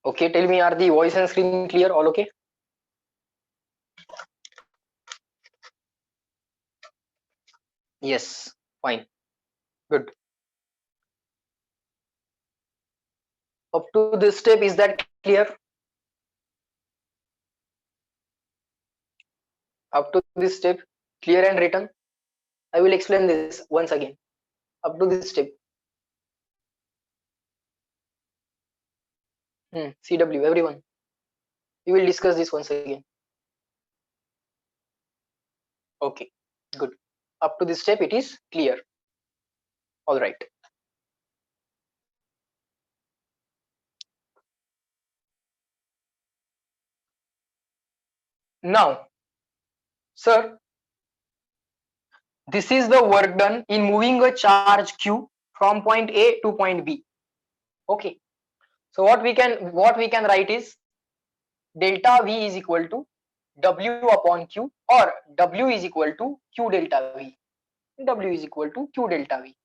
Okay, tell me, are the voice and screen clear? All okay? Yes, fine, good. Up to this step, is that clear? Up to this step, clear and written? I will explain this once again. Up to this step. CW, everyone. We will discuss this once again. Okay, good. Up to this step, it is clear. All right. Now, sir, this is the work done in moving a charge Q from point A to point B. Okay. So what we can write is delta V is equal to W upon Q, or W is equal to Q delta V. W is equal to Q delta V.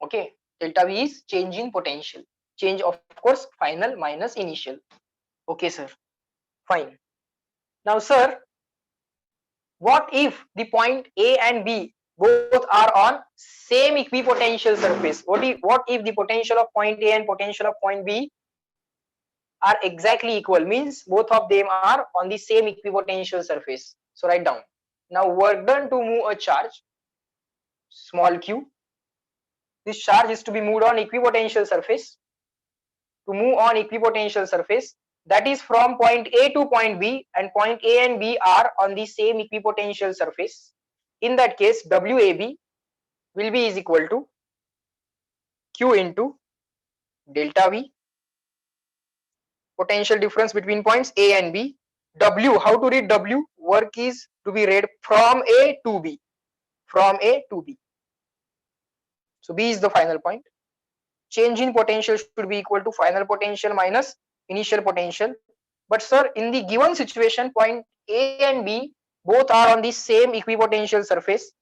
Okay. Delta V is change in potential. Change, of course, final minus initial. Okay, sir. Fine. Now, sir, what if the point A and B both are on same equipotential surface? What if the potential of point A and potential of point B are exactly equal? Means both of them are on the same equipotential surface. So write down. Now, work done to move a charge small q. This charge is to be moved on equipotential surface. To move on equipotential surface, that is from point A to point B, and point A and B are on the same equipotential surface. In that case, WAB will be is equal to Q into delta V, potential difference between points A and B. W, how to read W? Work is to be read from A to B. From A to B. So B is the final point. Change in potential should be equal to final potential minus initial potential. But sir, in the given situation, point A and B both are on the same equipotential surface.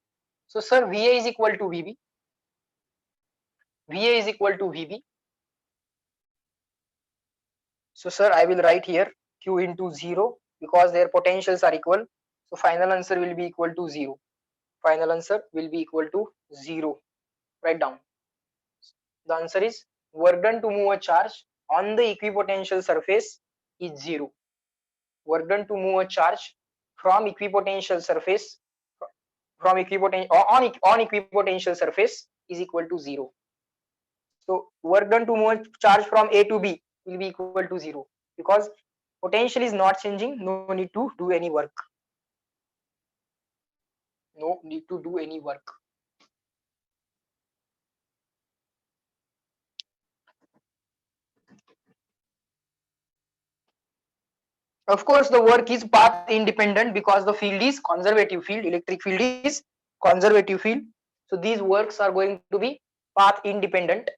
So sir, VA is equal to VB. VA is equal to VB. So sir, I will write here Q into 0 because their potentials are equal. So final answer will be equal to 0. Final answer will be equal to 0. Write down. The answer is work done to move a charge on the equipotential surface is 0. Work done to move a charge from equipotential surface from on equipotential surface is equal to 0. So work done to move a charge from A to B will be equal to 0 because potential is not changing. No need to do any work. No need to do any work. Of course, the work is path independent because the field is conservative field. Electric field is conservative field. So these works are going to be path independent.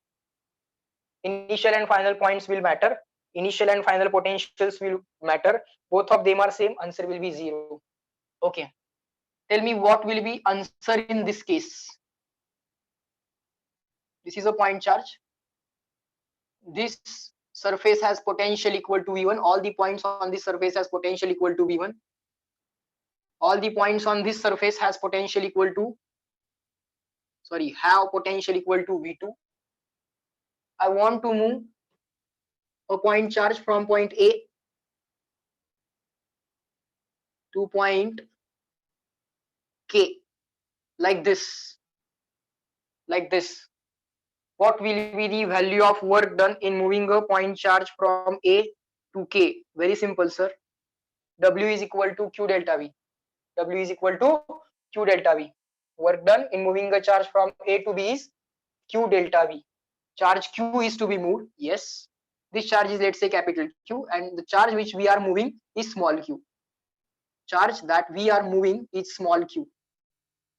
Initial and final points will matter. Initial and final potentials will matter. Both of them are same. Answer will be 0. Okay. Tell me what will be answer in this case. This is a point charge. This surface has potential equal to V1. All the points on this surface has potential equal to V1. All the points on this surface has potential equal to, have potential equal to V2. I want to move a point charge from point A to point K like this. What will be the value of work done in moving a point charge from A to K? Very simple, sir. W is equal to Q delta V. W is equal to Q delta V. Work done in moving a charge from A to B is Q delta V. Charge Q is to be moved. Yes. This charge is, let's say, capital Q, and the charge which we are moving is small q. Charge that we are moving is small q.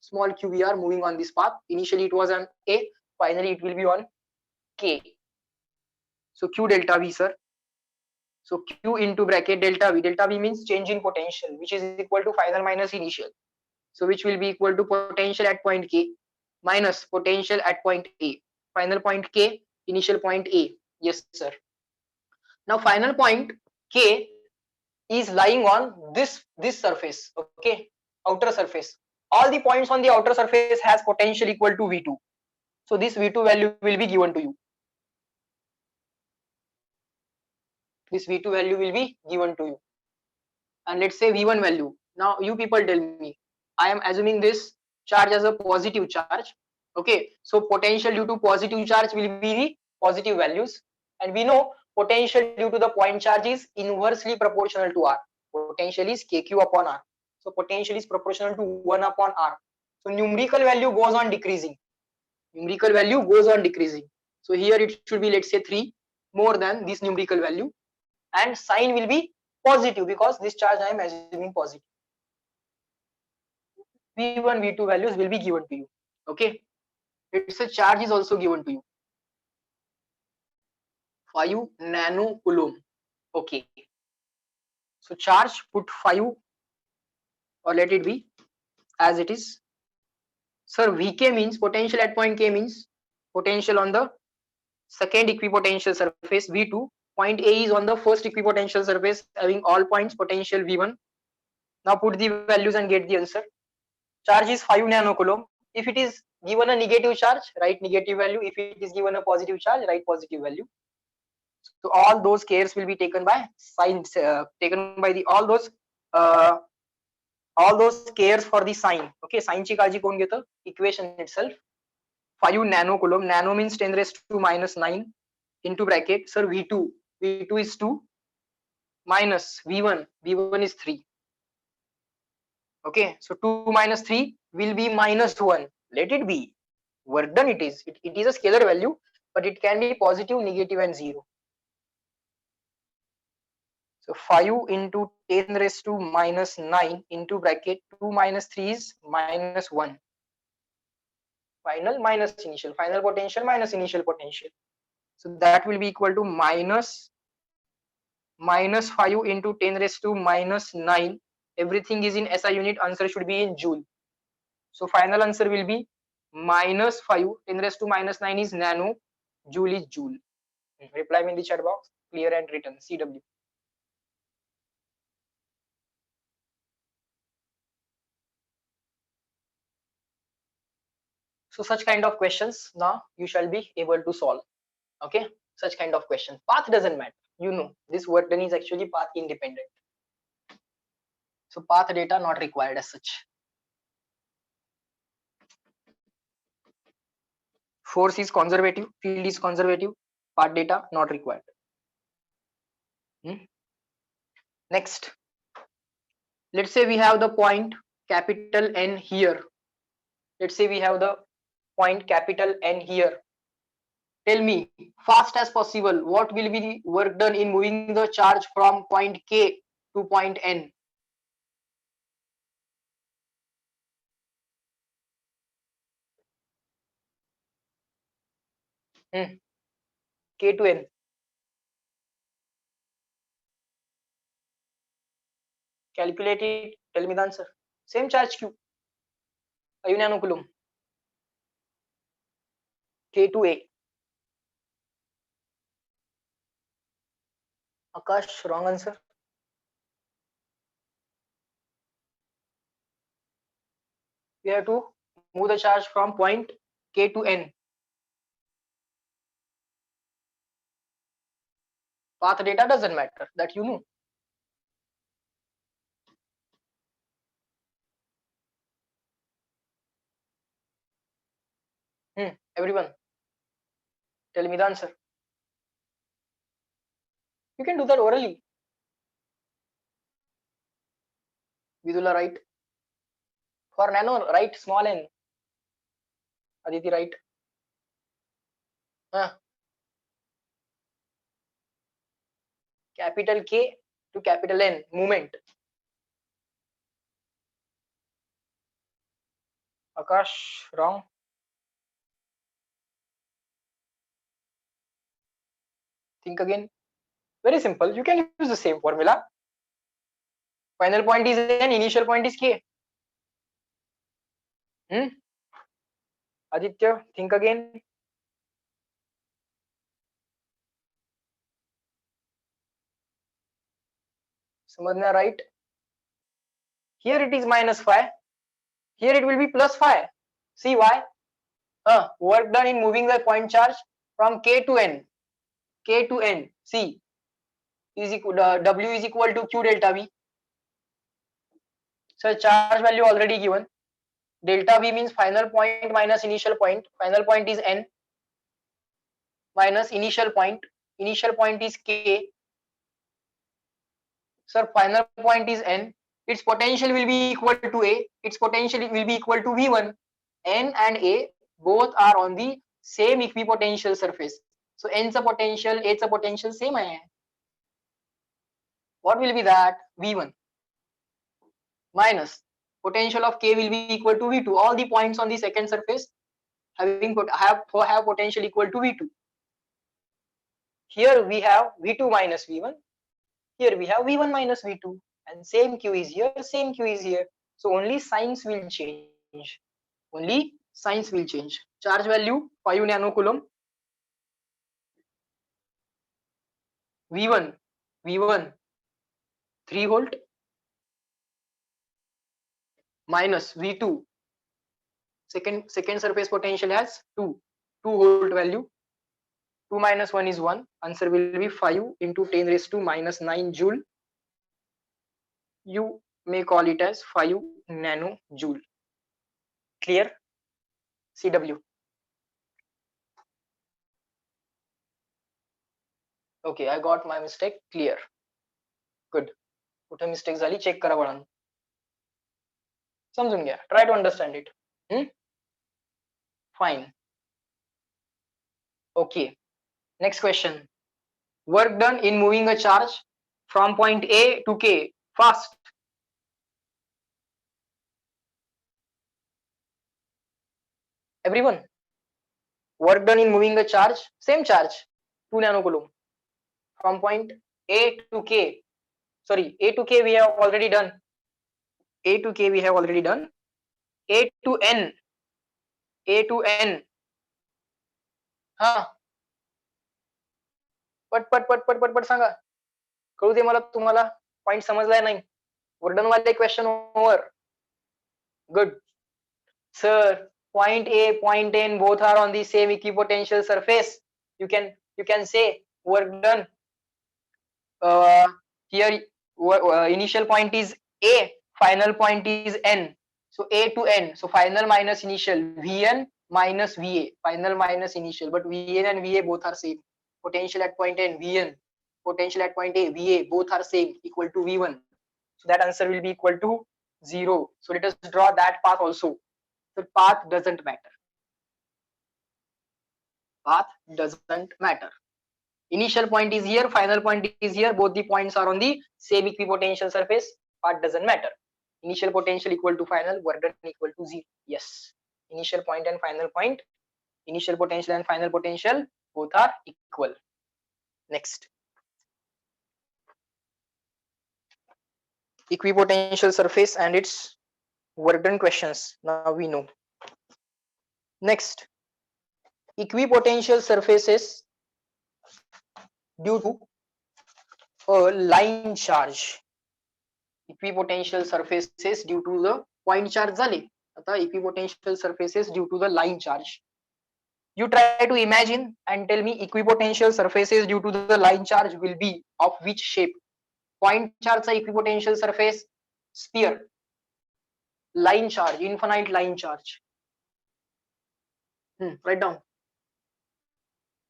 Small q we are moving on this path. Initially it was on A, finally it will be on K. So Q delta V, sir. So Q into bracket delta V. Delta V means change in potential, which is equal to final minus initial. So which will be equal to potential at point K minus potential at point A. Final point K, initial point A. Yes, sir. Now final point K is lying on this surface, okay, outer surface. All the points on the outer surface has potential equal to V2. So this V2 value will be given to you. This V2 value will be given to you. And let's say V1 value. Now you people tell me, I am assuming this charge as a positive charge. Okay, so potential due to positive charge will be the positive values, and we know potential due to the point charge is inversely proportional to R. Potential is KQ upon R. So potential is proportional to 1 upon R. So numerical value goes on decreasing. Numerical value goes on decreasing. So here it should be, let's say, 3 more than this numerical value, and sign will be positive because this charge I am assuming positive. V1, V2 values will be given to you. Okay, it's a charge is also given to you. 5 nano coulomb. Okay, so charge put 5, or let it be as it is. Sir, Vk means potential at point K means potential on the second equipotential surface V2. Point A is on the first equipotential surface having all points potential V1. Now put the values and get the answer. Charge is 5 nanocoulomb. If it is given a negative charge, write negative value. If it is given a positive charge, write positive value. So all those cares will be taken by signs, taken by the all those cares for the sign. Okay, sign ची काळजी कोण घेतं? Equation itself. 5 nanocoulomb. Nano means 10 raised to minus 9 into bracket. Sir, V2 is 2 minus V1 is 3. Okay, so 2 minus 3 will be minus 1. Let it be. Work done it is. It is a scalar value, but it can be positive, negative, and 0. So 5 into 10 raised to minus 9 into bracket 2 minus 3 is minus 1. Final minus initial. Final potential minus initial potential. So that will be equal to minus 5 into 10 raised to minus 9. Everything is in SI unit. Answer should be in joule. So final answer will be minus 5. 10 raised to minus 9 is nano. Joule is joule. Reply me in the chat box. Clear and written. CW. So such kind of questions now you shall be able to solve. Okay, such kind of question. Path doesn't matter. You know this work done is actually path independent. So path data not required as such. Force is conservative, field is conservative, path data not required. Next, let's say we have the point capital N here. Let's say we have the point capital N here. Tell me fast as possible what will be the work done in moving the charge from point K to point N. K to N. Calculate it. Tell me the answer. Same charge Q. 5 nanocoulomb. K to A. Akash, wrong answer. We have to move the charge from point K to N. Path data doesn't matter. That you know. Everyone, tell me the answer. You can do that orally. Vidula, right? For nano, write small n. Aditi, right? Capital K to capital N, movement. Akash, wrong. Think again. Very simple. You can use the same formula. Final point is N, initial point is K. Aditya, think again. समझना right? Here it is minus phi. Here it will be plus phi. See why? Work done in moving the point charge from K to N. K to N. C is equal W is equal to Q delta V. So charge value already given. Delta V means final point minus initial point. Final point is N minus initial point. Initial point is K. Sir, final point is N. Its potential will be equal to A. Its potential will be equal to V1. N and A both are on the same equipotential surface. So N's a potential, A's a potential same hai. What will be that? V1 minus potential of K will be equal to V2. All the points on the second surface have potential equal to V2. Here we have V2 minus V1. Here we have V1 minus V2. And same Q is here, same Q is here. So only signs will change. Only signs will change. Charge value 5 nanocoulomb. V1 3 volt minus V2 second surface potential has 2 volt value. 2 minus 1 is 1. Answer will be 5 into 10 raised to minus 9 joule. You may call it as 5 nanojoule. Clear? CW. Okay, I got my mistake clear. Good. कुठे mistake झाली check करा बाळांनो. समजून घ्या. Try to understand it. Fine. Okay. Next question. Work done in moving a charge from point A to K fast. Everyone. Work done in moving a charge, same charge, 2 nanocoulomb from point A to K. Sorry, A to K we have already done. A to K we have already done. A to N. A to N. हा पट सांगा. कळू दे मला तुम्हाला point समजलाय नाही. वर्डन वाले question over. Good. Sir, point A, point N both are on the same equipotential surface. You can say work done. Here initial point is A, final point is N. So A to N. So final minus initial, Vn minus Va. Final minus initial, but Vn and Va both are same. Potential at point N, Vn. Potential at point A, Va, both are same, equal to V1. So that answer will be equal to 0. So let us draw that path also. The path doesn't matter. Path doesn't matter. Initial point is here, final point is here. Both the points are on the same equipotential surface. Path doesn't matter. Initial potential equal to final, work done equal to 0. Yes. Initial point and final point. Initial potential and final potential both are equal. Next. Equipotential surface and its work done questions. Now we know. Next. Equipotential surfaces due to a line charge. Equipotential surfaces due to the point charge झाले. आता equipotential surfaces due to the line charge. You try to imagine and tell me equipotential surfaces due to the line charge will be of which shape? Point charge चा equipotential surface sphere. Line charge, infinite line charge. Write down.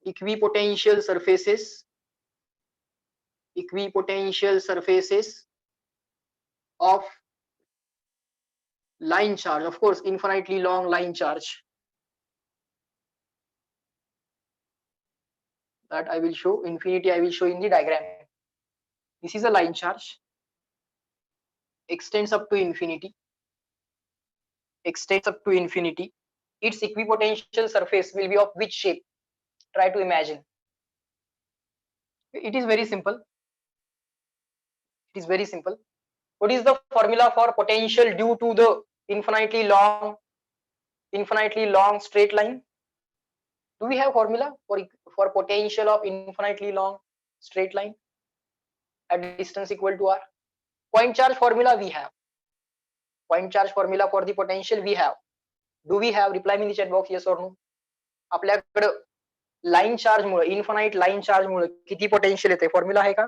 Equipotential surfaces of line charge, of course, infinitely long line charge. That I will show, infinity I will show in the diagram. This is a line charge, extends up to infinity. Its equipotential surface will be of which shape? Try to imagine. It is very simple. What is the formula for potential due to the infinitely long straight line? Do we have formula for potential of infinitely long straight line at distance equal to r? Point charge formula we have. Point charge formula for the potential we have. Do we have? Reply me in the chat box, yes or no. आपल्याकडे line charge मुळे, infinite line charge मुळे किती potential येते, formula आहे का?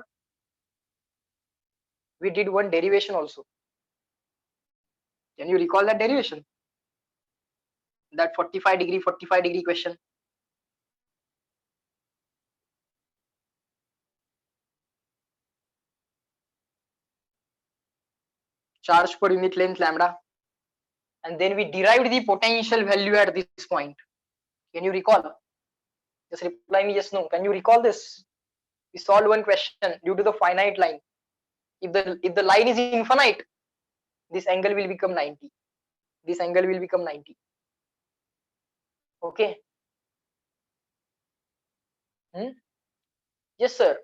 We did one derivation also. Can you recall that derivation? That 45 degree question. Charge per unit length lambda. And then we derived the potential value at this point. Can you recall? Just reply me yes, no. Can you recall this? We solved one question due to the finite line. If the line is infinite, this angle will become 90. This angle will become 90. Okay. Yes, sir.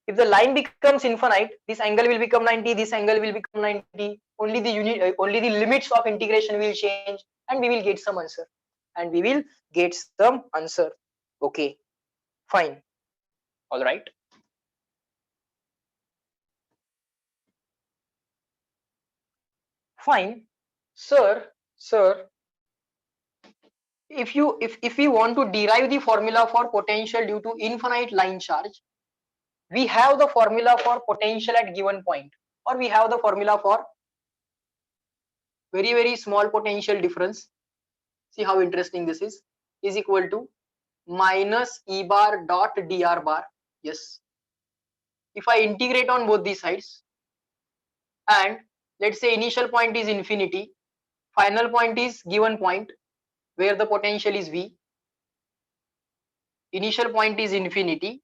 If the line becomes infinite, this angle will become 90. This angle will become 90. Only the unit, only the limits of integration will change, and we will get some answer. And we will get some answer. Okay. Fine. All right. Fine. Sir, if we want to derive the formula for potential due to infinite line charge, we have the formula for potential at given point, or we have the formula for very small potential difference. See how interesting this is equal to minus E bar dot dr bar. Yes. If I integrate on both these sides, and let's say initial point is infinity, final point is given point where the potential is V. Initial point is infinity.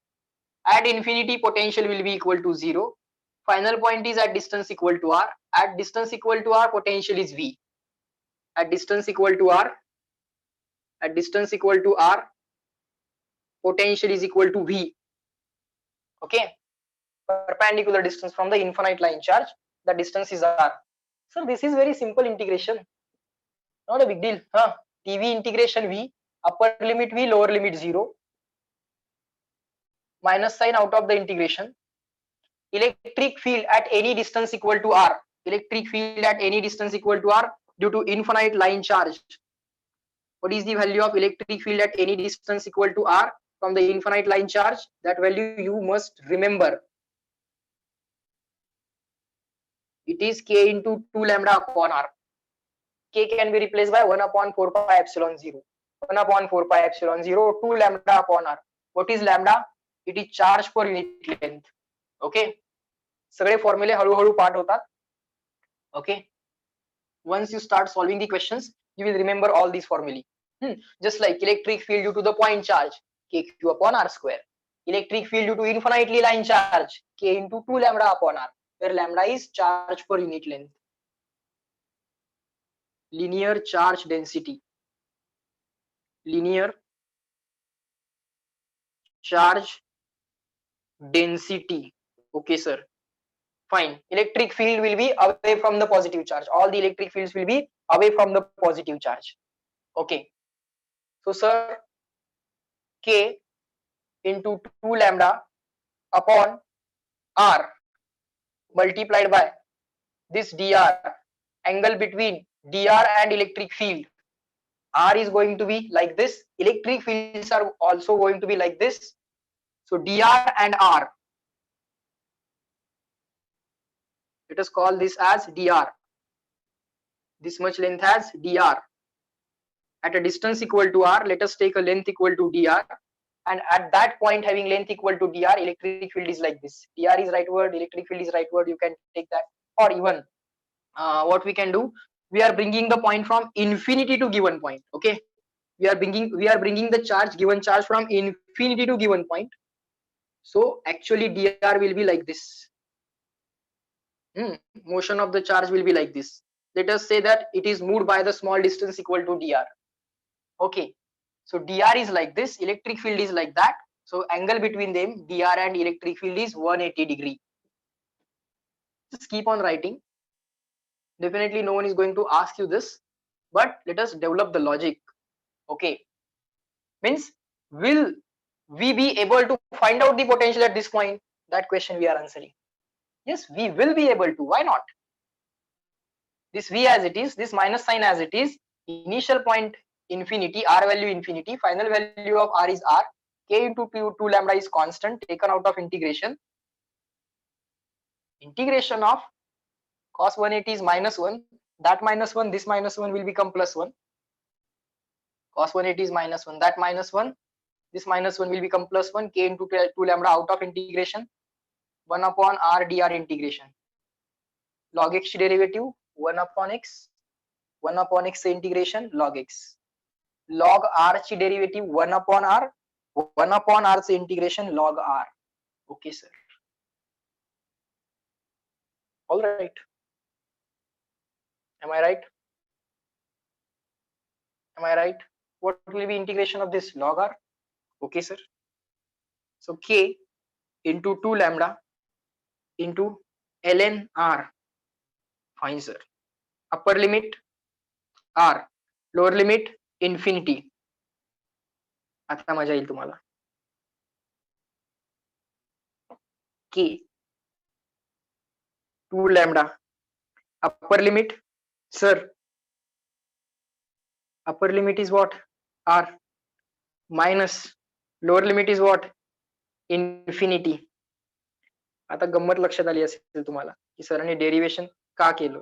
At infinity, potential will be equal to 0. Final point is at distance equal to r. At distance equal to r, potential is V. At distance equal to r, potential is equal to V. Okay. Perpendicular distance from the infinite line charge, the distance is r. So this is very simple integration. Not a big deal. TV integration V, upper limit V, lower limit 0. Minus sign out of the integration. Electric field at any distance equal to r. Electric field at any distance equal to r due to infinite line charge. What is the value of electric field at any distance equal to r from the infinite line charge? That value you must remember. It is k into 2 lambda upon r. K can be replaced by 1 upon 4 pi epsilon 0. 1 upon 4 pi epsilon 0, 2 lambda upon r. What is lambda? It is charge per unit length. Okay. सगळे फॉर्म्युले हळूहळू पाठ होतात. Okay. Once you start solving the questions, you will remember all these formulae. Just like electric field due to the point charge, kq upon r square. Electric field due to infinitely line charge, k into 2 lambda upon r, where lambda is charge per unit length. Linear charge density. Linear charge density. Okay, sir. Fine. Electric field will be away from the positive charge. All the electric fields will be away from the positive charge. Okay. So, sir, k into 2 lambda upon r multiplied by this dr, angle between dr and electric field. R is going to be like this. Electric fields are also going to be like this. So, dr and r. Let us call this as dr. This much length as dr. At a distance equal to r, let us take a length equal to dr. And at that point, having length equal to dr, electric field is like this. Dr is rightward, electric field is rightward. You can take that. Or even what we can do, we are bringing the point from infinity to given point. Okay, we are bringing the charge, given charge, from infinity to given point. So actually, dr will be like this. Motion of the charge will be like this. Let us say that it is moved by the small distance equal to dr. Okay, so dr is like this, electric field is like that. So angle between them, dr and electric field, is 180 degree. Just keep on writing. Definitely no one is going to ask you this, but let us develop the logic. Okay, means will we be able to find out the potential at this point? That question we are answering. Yes, we will be able to. Why not? This v as it is, this minus sign as it is, initial point infinity, r value infinity, final value of r is r, k into 2 lambda is constant taken out of integration. Integration of cos 180 is minus 1, that minus 1, this minus 1 will become plus 1. Cos 180 is minus 1, that minus 1, this minus 1 will become plus 1, k into 2 lambda out of integration, 1 upon r dr integration. Log x derivative 1 upon x, 1 upon x integration log x. Log r derivative 1 upon r, 1 upon r integration log r. Okay, sir. All right. Am I right? Am I right? What will be integration of this log r? Okay, sir. So k into 2 lambda into ln r. Fine, sir. Upper limit r, lower limit infinity. आता मजा येईल तुम्हाला. k 2 lambda. Upper limit, sir. Upper limit is what? R minus lower limit is what? Infinity. आता गंमत लक्षात आली असेल तुम्हाला की सरांनी डेरिवेशन का केलं.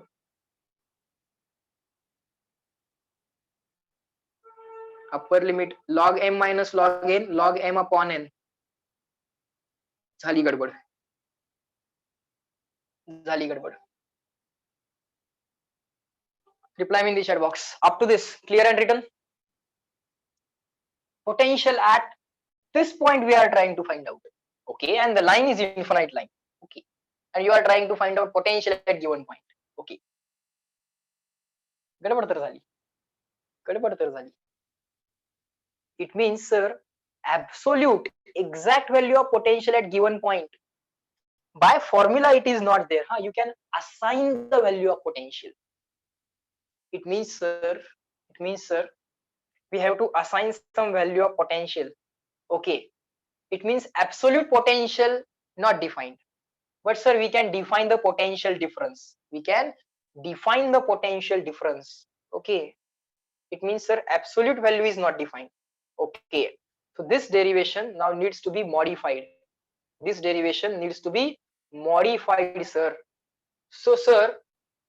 Upper limit log m minus log n log m upon n. झाली गडबड. झाली गडबड. Reply me in the chat box. Up to this, clear and written? Potential at this point we are trying to find out. Okay, and the line is infinite line. Okay, and you are trying to find out potential at given point. Okay. गडबड तर झाली. गडबड तर झाली. It means, sir, absolute exact value of potential at given point. By formula it is not there. You can assign the value of potential. It means, sir, we have to assign some value of potential. Okay. It means absolute potential not defined. But sir, we can define the potential difference. We can define the potential difference. Okay. It means, sir, absolute value is not defined. Okay. So this derivation now needs to be modified. This derivation needs to be modified, sir. So, sir,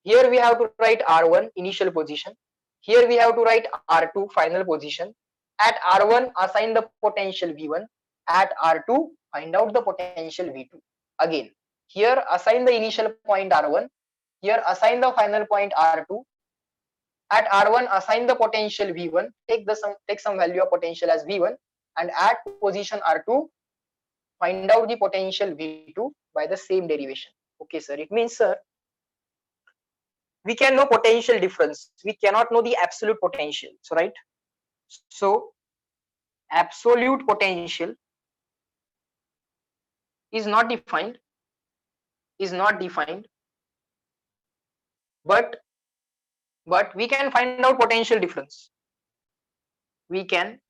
here we have to write R1 initial position. Here we have to write R2 final position. At R1 assign the potential V1. At R2 find out the potential V2. Again, here assign the initial point R1. Here assign the final point R2. At R1 assign the potential V1. Take some value of potential as V1, and at position R2 find out the potential V2 by the same derivation. Okay, sir. It means, sir, we can know potential difference. We cannot know the absolute potential. So, right? So, absolute potential is not defined. But we can find out potential difference. We can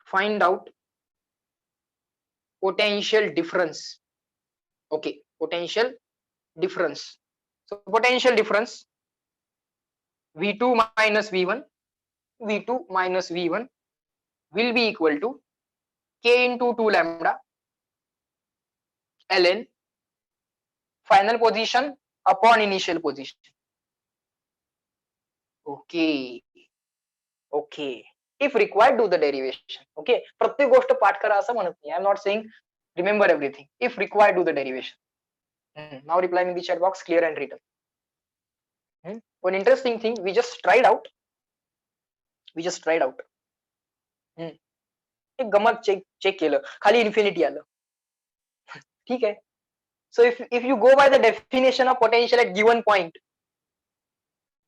find out potential difference. Okay, potential difference. So potential difference V2 minus V1 will be equal to k into 2 lambda ln final position upon initial position. Okay. If required, do the derivation. Okay. प्रत्येक गोष्ट पाठ करा असं म्हणत नाही. I am not saying remember everything. If required, do the derivation. Now reply in the chat box, clear and written. One interesting thing, we just tried out. एक गमत check केलं, खाली इन्फिनिटी आलं. ठीक आहे. So if you go by the definition of potential at given point,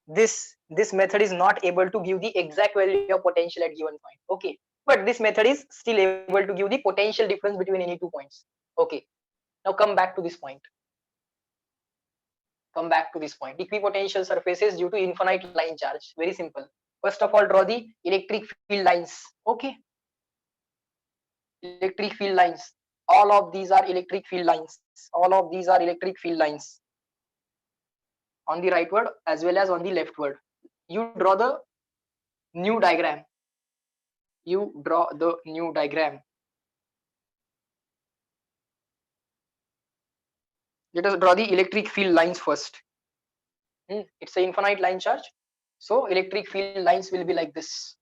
this method is not able to give the exact value of potential at given point. Okay, but this method is still able to give the potential difference between any 2 points. Okay, now come back to this point. Equipotential surfaces due to infinite line charge. Very simple. First of all, draw the electric field lines. Okay, electric field lines. All of these are electric field lines. All of these are electric field lines on the rightward as well as on the leftward. You draw the new diagram. You draw the new diagram. Let us draw the electric field lines first. It's an infinite line charge, so electric field lines will be like this.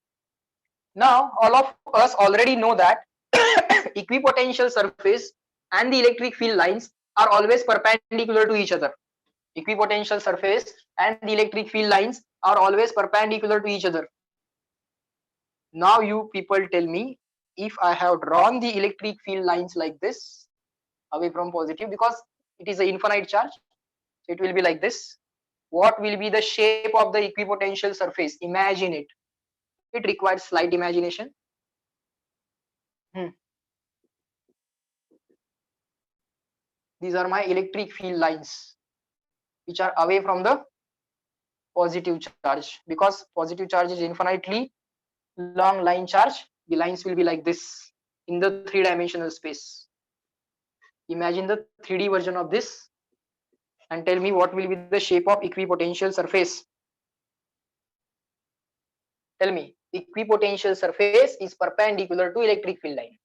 Now all of us already know that equipotential surface and the electric field lines are always perpendicular to each other. Equipotential surface and the electric field lines are always perpendicular to each other. Now you people tell me, if I have drawn the electric field lines like this away from positive, because it is an infinite charge, so it will be like this. What will be the shape of the equipotential surface? Imagine it. It requires slight imagination. These are my electric field lines which are away from the positive charge, because positive charge is infinitely long line charge. The lines will be like this in the three-dimensional space. Imagine the 3D version of this and tell me what will be the shape of equipotential surface. Tell me, equipotential surface is perpendicular to electric field line.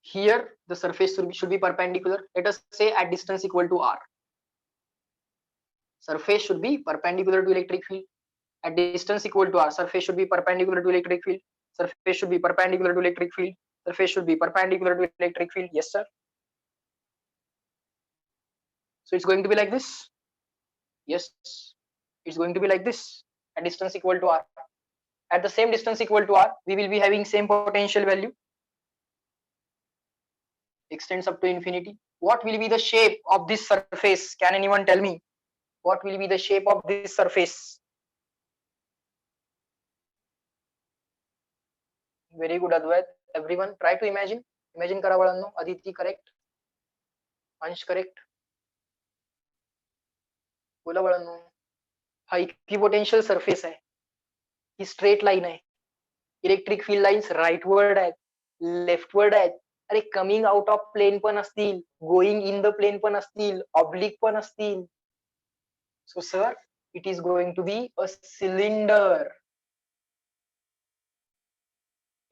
Here the surface should be perpendicular. Let us say at distance equal to r. Surface should be perpendicular to electric field. At distance equal to r, surface should be perpendicular to electric field. Surface should be perpendicular to electric field. Surface should be perpendicular to electric field. Yes, sir. So it's going to be like this. Yes, it's going to be like this at distance equal to r. At the same distance equal to r, we will be having same potential value. Extends up to infinity. What will be the shape of this surface? Can anyone tell me? What will be the shape of this surface? Very good, Advait. Everyone try to imagine. Imagine करा बाळांनो. Aditi correct. Ansh correct. बोला बाळांनो. हा equipotential surface आहे. ही straight line आहे. Electric field lines राईटवर्ड आहेत, leftward आहेत. अरे कमिंग आउट ऑफ प्लेन पण असतील, गोइंग इन द प्लेन पण असतील, ऑब्लिक पण असतील. So sir, it is going to be a cylinder.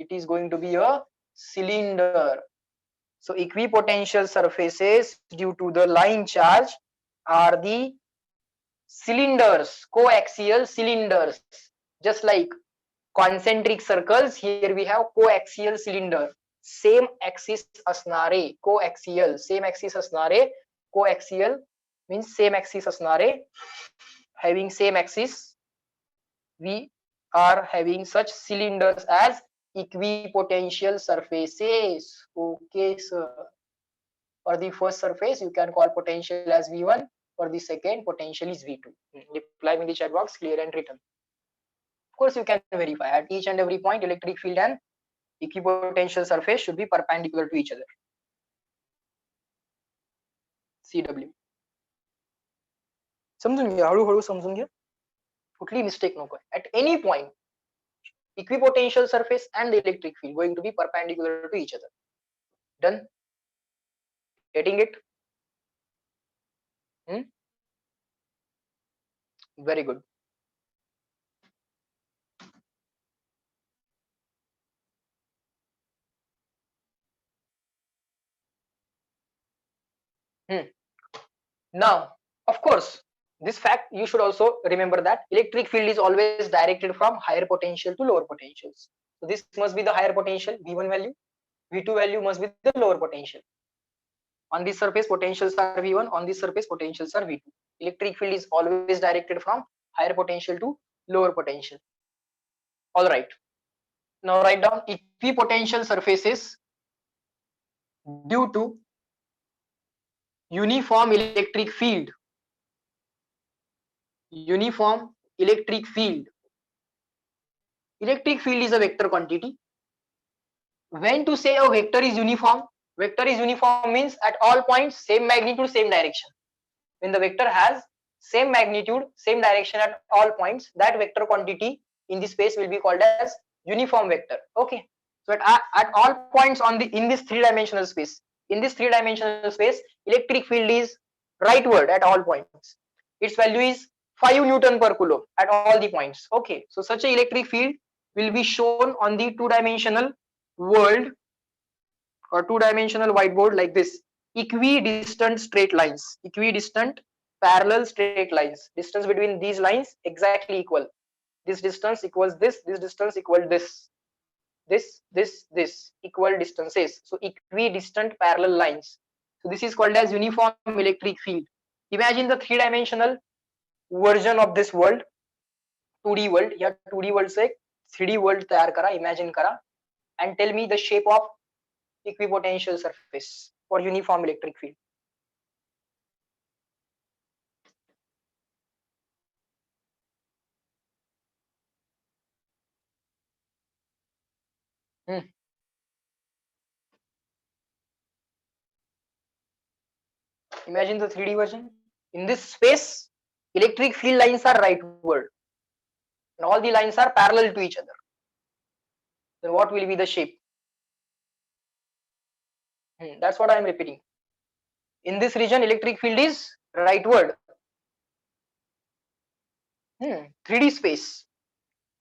It is going to be a cylinder. So equipotential surfaces due to the line charge are the cylinders, coaxial cylinders. Just like concentric circles, here we have coaxial cylinder. Same axis असणारे coaxial, same axis असणारे coaxial means same axis असणारे, having same axis. We are having such cylinders as equipotential surfaces. Okay, sir. For the first surface, you can call potential as V1. For the second, potential is V2. Reply in the chat box, clear and written. Of course, you can verify at each and every point, electric field and equipotential surface should be perpendicular to each other. CW. समजून घ्या, हळूहळू समजून घ्या. कुठली mistake नको. At any point, equipotential surface and the electric field going to be perpendicular to each other. Done? Getting it? Very good. Now, of course, this fact you should also remember that electric field is always directed from higher potential to lower potentials. So this must be the higher potential, V1 value. V2 value must be the lower potential. On this surface, potentials are V1. On this surface, potentials are V2. Electric field is always directed from higher potential to lower potential. All right. Now write down equipotential surfaces due to uniform electric field. Uniform electric field. Electric field is a vector quantity. When to say a vector is uniform? Vector is uniform means at all points same magnitude, same direction. When the vector has same magnitude, same direction at all points, that vector quantity in this space will be called as uniform vector. Okay. So at all points on the in this three-dimensional space, electric field is rightward at all points. Its value is 5 Newton per coulomb at all the points. Okay, so such a electric field will be shown on the two-dimensional world or two-dimensional whiteboard like this: equidistant straight lines, equidistant parallel straight lines. Distance between these lines exactly equal. This distance equals this distance equal this equal distances. So equidistant parallel lines. So this is called as uniform electric field. Imagine the three-dimensional version of this world, 2D world. या 2D world से 3D world तैयार करा, imagine करा, and tell me the shape of equipotential surface for uniform electric field. Imagine the 3D version. In this space, electric field lines are rightward, and all the lines are parallel to each other. Then what will be the shape? That's what I am repeating. In this region, electric field is rightward. 3D space.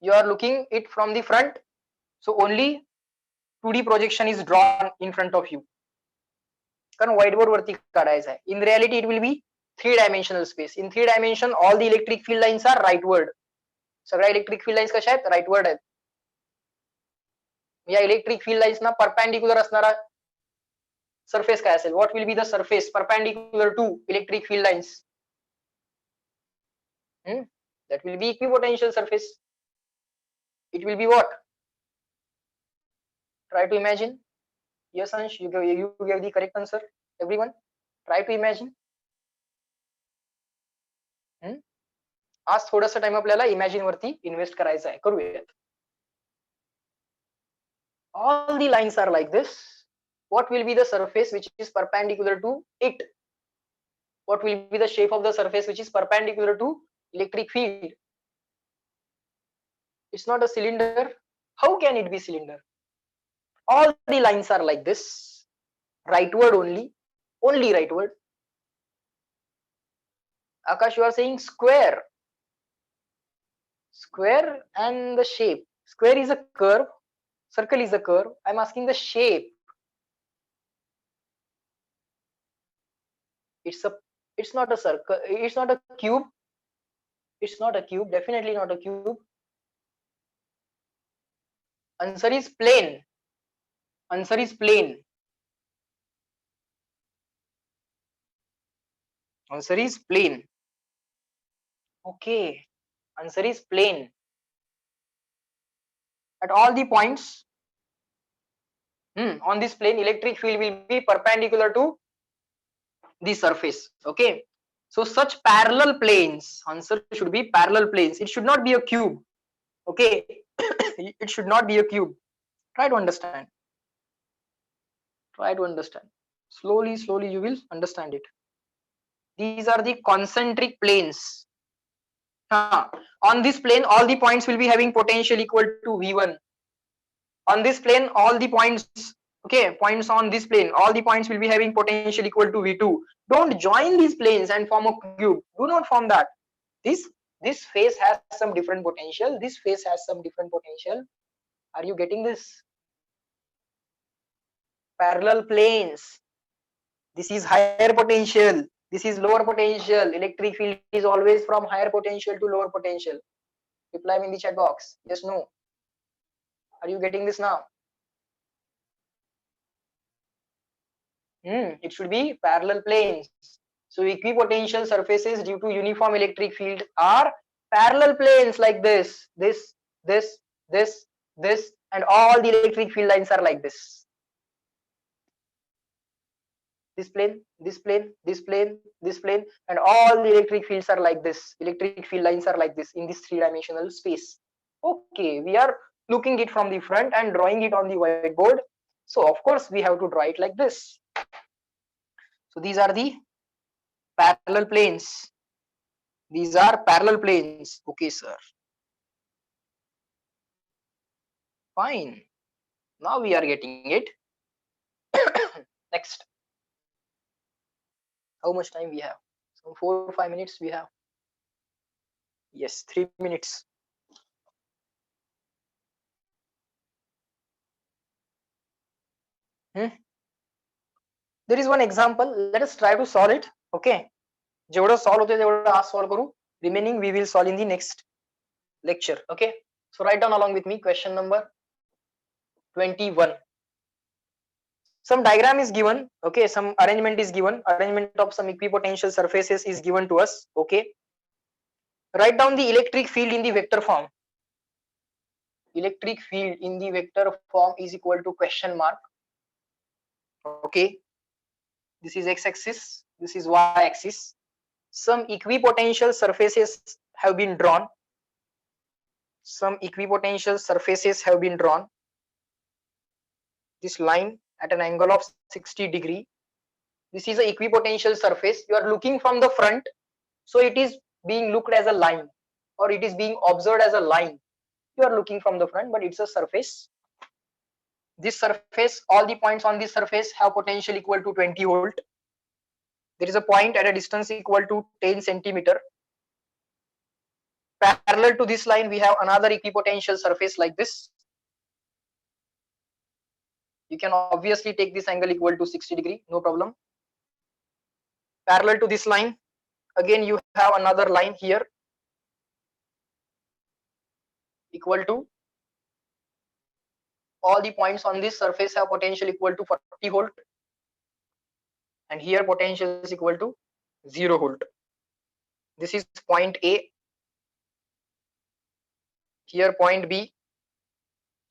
You are looking it from the front, so only 2D projection is drawn in front of you. कारण whiteboard वरती काढायचा आहे. In reality, it will be three-dimensional space. In 3 dimension, all the electric field lines are rightward. सगळ्या electric field lines कशा आहेत? Rightward आहेत. या electric field lines ना परपेंडिक्युलर असणारा सरफेस काय असेल? What will be the surface perpendicular to electric field lines? That will be equipotential surface. It will be what? Try to imagine. Yes, Ansh, you gave the correct answer. Everyone, try to imagine. आज थोडासा time आपल्याला imagine वरती invest करायचा आहे. करूयात. All the lines are like this. What will be the surface which is perpendicular to it? What will be the shape of the surface which is perpendicular to electric field? It's not a cylinder. How can it be cylinder? All the lines are like this, rightward only rightward. Akash, you are saying square. Square and the shape. Square is a curve, circle is a curve. I'm asking the shape. It's not a circle, it's not a cube. It's not a cube, definitely not a cube. Answer is plane. Answer is plane. Answer is plane. Okay. Answer is plane. At all the points on this plane, electric field will be perpendicular to the surface. Okay. So such parallel planes, answer should be parallel planes. It should not be a cube. Okay. It should not be a cube. Try to understand. Try to understand. Slowly you will understand it. These are the concentric planes. On this plane, all the points will be having potential equal to V1. On this plane, all the points, okay, points on this plane, all the points will be having potential equal to V2. Don't join these planes and form a cube. Do not form that. This face has some different potential. This face has some different potential. Are you getting this? Parallel planes. This is higher potential. This is lower potential. Electric field is always from higher potential to lower potential. Reply me in the chat box. Yes, no. Are you getting this now? It should be parallel planes. So equipotential surfaces due to uniform electric field are parallel planes like this, and all the electric field lines are like this. This plane, this plane, this plane, this plane, and all the electric fields are like this. Electric field lines are like this in this three-dimensional space. Okay, we are looking it from the front and drawing it on the whiteboard. So of course we have to draw it like this. So these are the parallel planes. These are parallel planes. Okay, sir. Fine. Now we are getting it. Next, how much time we have? Some 4 or 5 minutes we have. Yes, 3 minutes. There is one example. Let us try to solve it. Okay. जेवढं solve होते तेवढं आज solve करू. Remaining we will solve in the next lecture. Okay. So write down along with me question number 21. Some diagram is given. Okay. Some arrangement is given. Arrangement of some equipotential surfaces is given to us. Okay. Write down the electric field in the vector form. Electric field in the vector form is equal to question mark. Okay. This is x-axis. This is y-axis. Some equipotential surfaces have been drawn. Some equipotential surfaces have been drawn. This line at an angle of 60 degree. This is an equipotential surface. You are looking from the front, so it is being looked as a line, or it is being observed as a line. You are looking from the front, but it's a surface. This surface, all the points on this surface have potential equal to 20 volt. There is a point at a distance equal to 10 centimeter. Parallel to this line, we have another equipotential surface like this. You can obviously take this angle equal to 60 degree, no problem. Parallel to this line, again you have another line here equal to, all the points on this surface have potential equal to 40 volt, and here potential is equal to 0 volt. This is point A, here point B.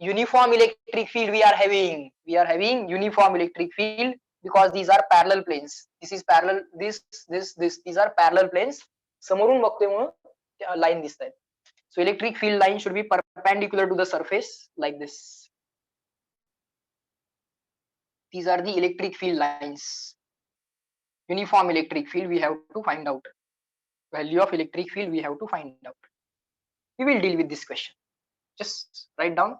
Uniform electric field we are having. We are having uniform electric field because these are parallel planes. This is parallel, this. These are parallel planes. समोरून बघतोय म्हणून line दिसतायत. So electric field line should be perpendicular to the surface like this. These are the electric field lines. Uniform electric field we have to find out. Value of electric field we have to find out. We will deal with this question. Just write down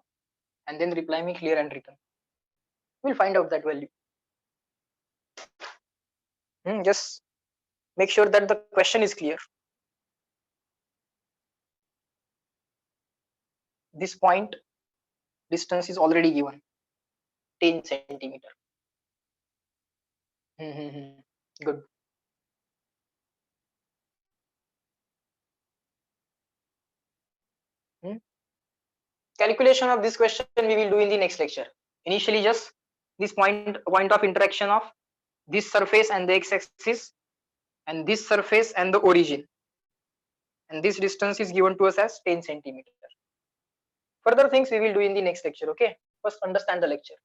and then reply me clear and written. We'll find out that value. Just make sure that the question is clear. This point distance is already given, 10 centimeter. Good. Calculation of this question we will do in the next lecture. Initially, just this point of interaction of this surface and the x-axis, and this surface and the origin, and this distance is given to us as 10 centimeter. Further things we will do in the next lecture. Okay, first understand the lecture.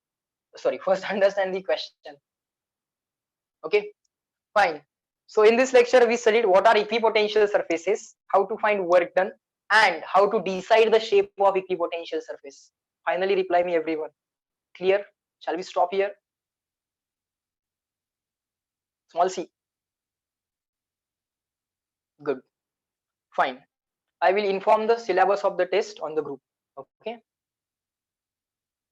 Sorry, first understand the question. Okay, fine. So in this lecture we studied what are equipotential surfaces, how to find work done, and how to decide the shape of equipotential surface. Finally reply me everyone. Clear? Shall we stop here? Small c. Good. Fine. I will inform the syllabus of the test on the group. Okay.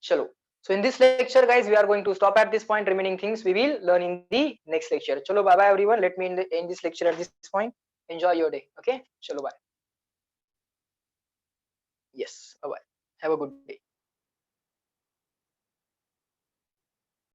Chalo. So in this lecture, guys, we are going to stop at this point. Remaining things we will learn in the next lecture. Chalo, bye bye everyone. Let me end this lecture at this point. Enjoy your day. Okay. Chalo, bye. Yes. Bye bye. Have a good day.